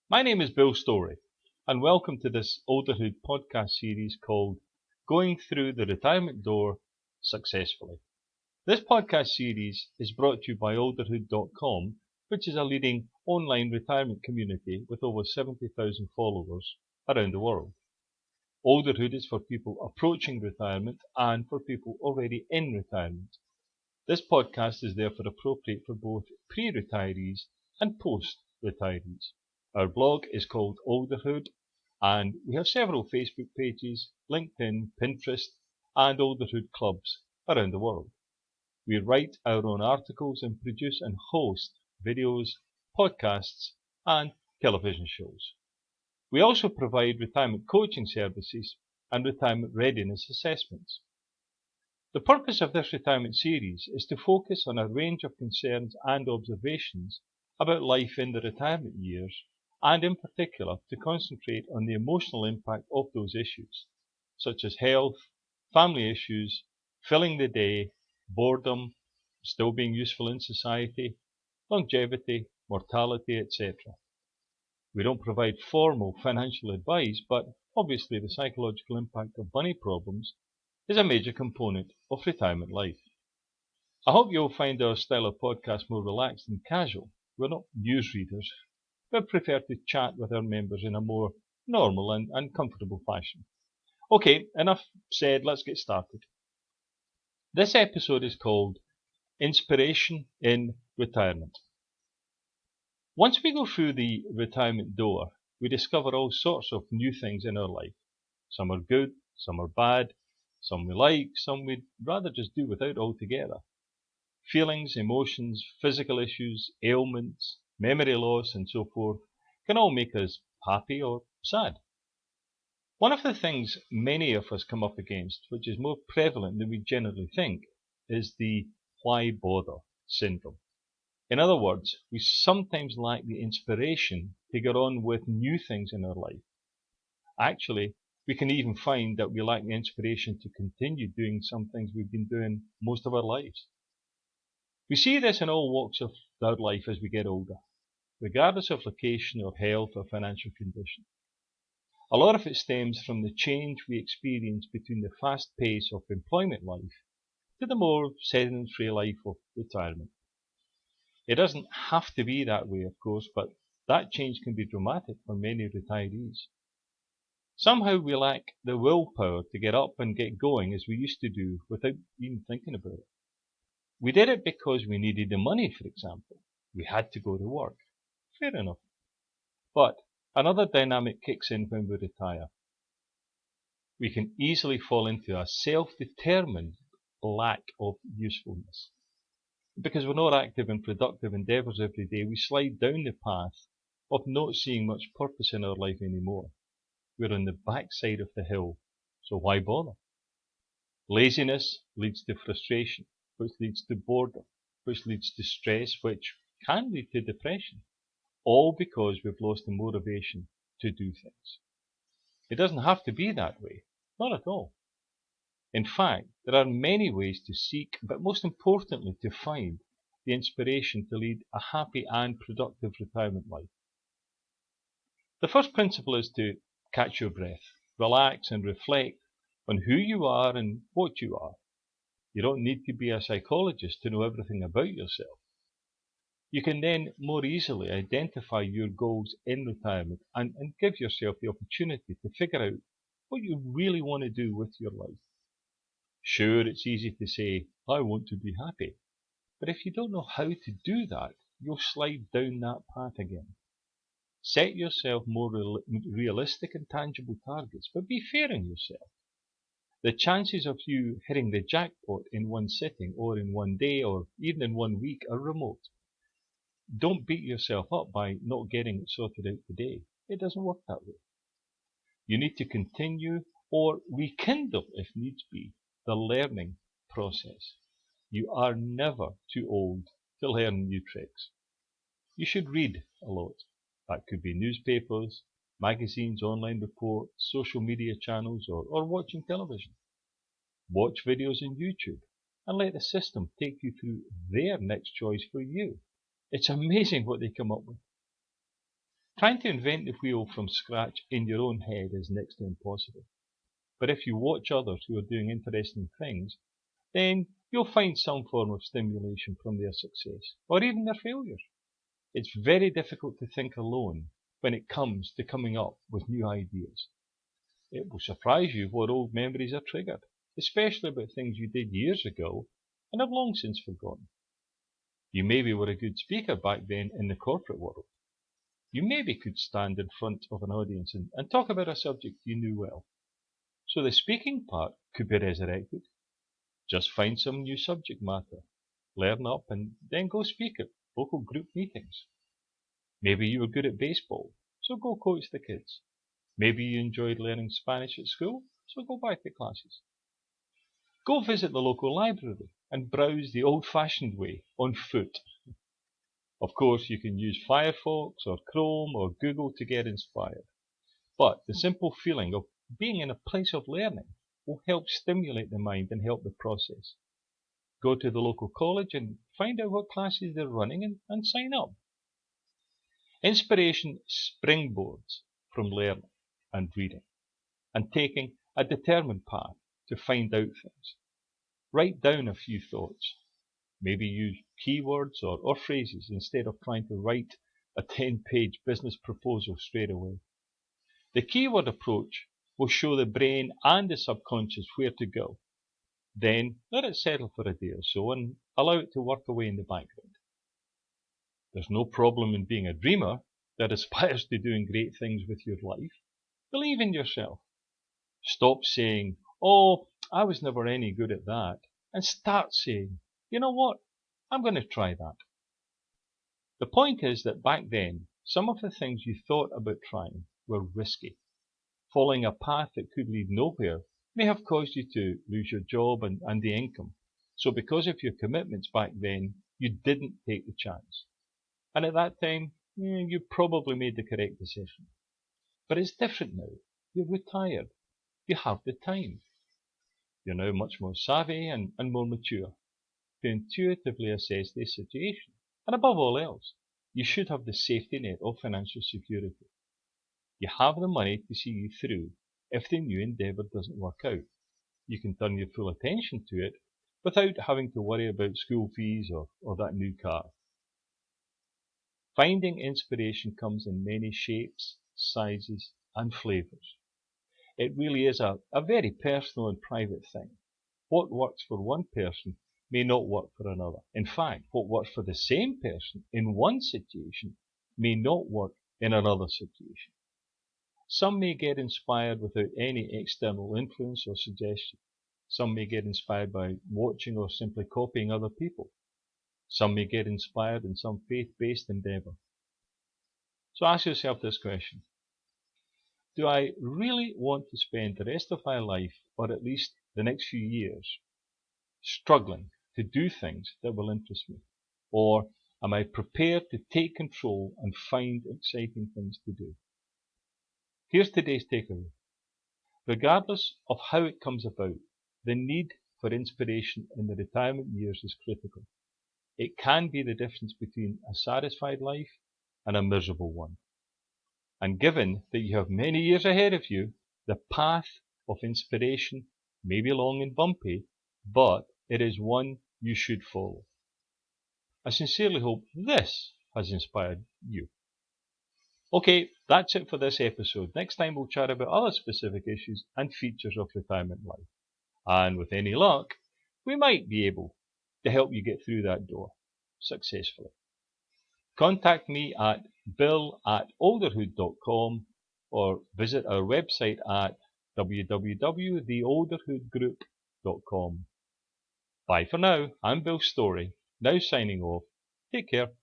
My name is Bill Storie, and welcome to this Olderhood podcast series called Going Through the Retirement Door Successfully. This podcast series is brought to you by Olderhood.com, which is a leading online retirement community with over 70,000 followers around the world. Olderhood is for people approaching retirement and for people already in retirement. This podcast is therefore appropriate for both pre-retirees and post-retirees. Our blog is called Olderhood, and we have several Facebook pages, LinkedIn, Pinterest, and Olderhood clubs around the world. We write our own articles and produce and host videos, podcasts, and television shows. We also provide retirement coaching services and retirement readiness assessments. The purpose of this retirement series is to focus on a range of concerns and observations about life in the retirement years, and in particular to concentrate on the emotional impact of those issues, such as health, family issues, filling the day, boredom, still being useful in society, longevity, mortality, etc. We don't provide formal financial advice, but obviously the psychological impact of money problems is a major component of retirement life. I hope you'll find our style of podcast more relaxed and casual. We're not newsreaders, but prefer to chat with our members in a more normal and comfortable fashion. Okay, enough said, let's get started. This episode is called Inspiration in Retirement. Once we go through the retirement door, we discover all sorts of new things in our life. Some are good, some are bad, some we like, some we'd rather just do without altogether. Feelings, emotions, physical issues, ailments, memory loss, and so forth can all make us happy or sad. One of the things many of us come up against, which is more prevalent than we generally think, is the why bother syndrome. In other words, we sometimes lack the inspiration to get on with new things in our life. Actually, we can even find that we lack the inspiration to continue doing some things we've been doing most of our lives. We see this in all walks of our life as we get older, regardless of location or health or financial condition. A lot of it stems from the change we experience between the fast pace of employment life to the more sedentary life of retirement. It doesn't have to be that way, of course, but that change can be dramatic for many retirees. Somehow we lack the willpower to get up and get going as we used to do without even thinking about it. We did it because we needed the money, for example. We had to go to work. Fair enough. But another dynamic kicks in when we retire. We can easily fall into a self-determined lack of usefulness. Because we're not active in productive endeavours every day, we slide down the path of not seeing much purpose in our life anymore. We're on the backside of the hill, so why bother? Laziness leads to frustration, which leads to boredom, which leads to stress, which can lead to depression, all because we've lost the motivation to do things. It doesn't have to be that way, not at all. In fact, there are many ways to seek, but most importantly to find, the inspiration to lead a happy and productive retirement life. The first principle is to catch your breath, relax and reflect on who you are and what you are. You don't need to be a psychologist to know everything about yourself. You can then more easily identify your goals in retirement and give yourself the opportunity to figure out what you really want to do with your life. Sure, it's easy to say, I want to be happy. But if you don't know how to do that, you'll slide down that path again. Set yourself more realistic and tangible targets, but be fair on yourself. The chances of you hitting the jackpot in one sitting or in one day or even in 1 week are remote. Don't beat yourself up by not getting it sorted out today. It doesn't work that way. You need to continue or rekindle, if needs be, the learning process. You are never too old to learn new tricks. You should read a lot. That could be newspapers, magazines, online reports, social media channels, or watching television. Watch videos on YouTube and let the system take you through their next choice for you. It's amazing what they come up with. Trying to invent the wheel from scratch in your own head is next to impossible. But if you watch others who are doing interesting things, then you'll find some form of stimulation from their success, or even their failures. It's very difficult to think alone when it comes to coming up with new ideas. It will surprise you what old memories are triggered, especially about things you did years ago and have long since forgotten. You maybe were a good speaker back then in the corporate world. You maybe could stand in front of an audience and talk about a subject you knew well. So the speaking part could be resurrected. Just find some new subject matter, learn up, and then go speak at local group meetings. Maybe you were good at baseball, so go coach the kids. Maybe you enjoyed learning Spanish at school, so go back to classes. Go visit the local library and browse the old-fashioned way on foot. Of course, you can use Firefox or Chrome or Google to get inspired. But the simple feeling of being in a place of learning will help stimulate the mind and help the process. Go to the local college and find out what classes they're running and sign up. Inspiration springboards from learning and reading and taking a determined path to find out things. Write down a few thoughts. Maybe use keywords or phrases instead of trying to write a 10-page business proposal straight away. The keyword approach will show the brain and the subconscious where to go. Then let it settle for a day or so and allow it to work away in the background. There's no problem in being a dreamer that aspires to doing great things with your life. Believe in yourself. Stop saying, "Oh, I was never any good at that," and start saying, "You know what? I'm going to try that." The point is that back then, some of the things you thought about trying were risky. Following a path that could lead nowhere may have caused you to lose your job and the income. So because of your commitments back then, you didn't take the chance. And at that time, you probably made the correct decision. But it's different now. You're retired. You have the time. You're now much more savvy and more mature to intuitively assess the situation. And above all else, you should have the safety net of financial security. You have the money to see you through if the new endeavour doesn't work out. You can turn your full attention to it without having to worry about school fees or that new car. Finding inspiration comes in many shapes, sizes and flavours. It really is a very personal and private thing. What works for one person may not work for another. In fact, what works for the same person in one situation may not work in another situation. Some may get inspired without any external influence or suggestion. Some may get inspired by watching or simply copying other people. Some may get inspired in some faith-based endeavour. So ask yourself this question. Do I really want to spend the rest of my life, or at least the next few years, struggling to do things that will interest me? Or am I prepared to take control and find exciting things to do? Here's today's takeaway. Regardless of how it comes about, the need for inspiration in the retirement years is critical. It can be the difference between a satisfied life and a miserable one. And given that you have many years ahead of you, the path of inspiration may be long and bumpy, but it is one you should follow. I sincerely hope this has inspired you. Okay, that's it for this episode. Next time we'll chat about other specific issues and features of retirement life. And with any luck, we might be able to help you get through that door successfully. Contact me at bill@olderhood.com or visit our website at www.theolderhoodgroup.com. Bye for now. I'm Bill Storie, now signing off. Take care.